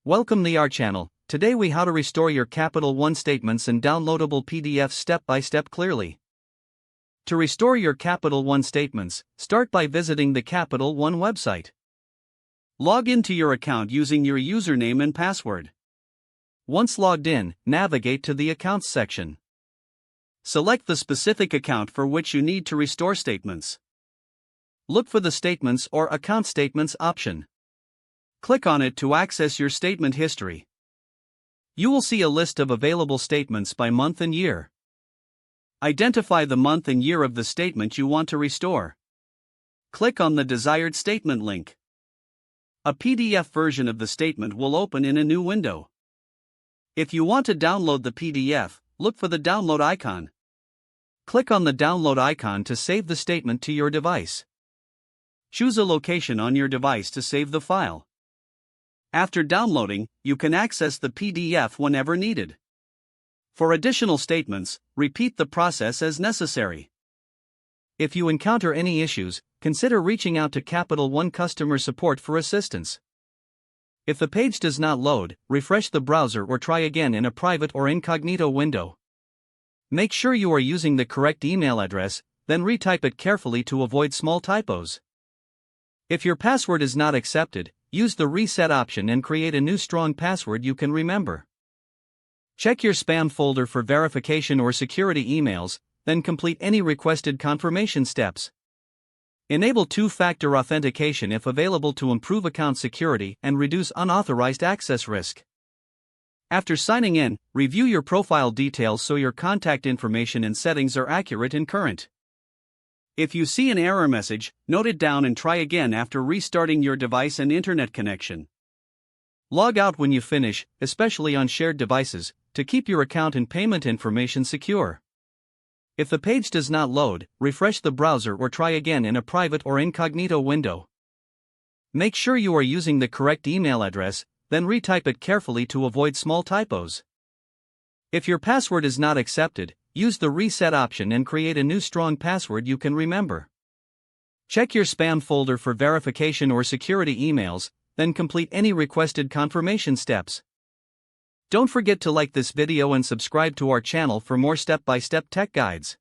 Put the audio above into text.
Welcome to our channel. Today we how to restore your Capital One statements and downloadable PDFs step by step clearly. To restore your Capital One statements, start by visiting the Capital One website. Log into your account using your username and password. Once logged in, navigate to the Accounts section. Select the specific account for which you need to restore statements. Look for the Statements or Account Statements option. Click on it to access your statement history. You will see a list of available statements by month and year. Identify the month and year of the statement you want to restore. Click on the desired statement link. A PDF version of the statement will open in a new window. If you want to download the PDF, look for the download icon. Click on the download icon to save the statement to your device. Choose a location on your device to save the file. After downloading, you can access the PDF whenever needed. For additional statements, repeat the process as necessary. If you encounter any issues, consider reaching out to Capital One customer support for assistance. If the page does not load, refresh the browser or try again in a private or incognito window. Make sure you are using the correct email address, then retype it carefully to avoid small typos. If your password is not accepted, use the reset option and create a new strong password you can remember. Check your spam folder for verification or security emails, then complete any requested confirmation steps. Enable two-factor authentication if available to improve account security and reduce unauthorized access risk. After signing in, review your profile details so your contact information and settings are accurate and current. If you see an error message, note it down and try again after restarting your device and internet connection. Log out when you finish, especially on shared devices, to keep your account and payment information secure. If the page does not load, refresh the browser or try again in a private or incognito window. Make sure you are using the correct email address, then retype it carefully to avoid small typos. If your password is not accepted, use the reset option and create a new strong password you can remember. Check your spam folder for verification or security emails, then complete any requested confirmation steps. Don't forget to like this video and subscribe to our channel for more step-by-step tech guides.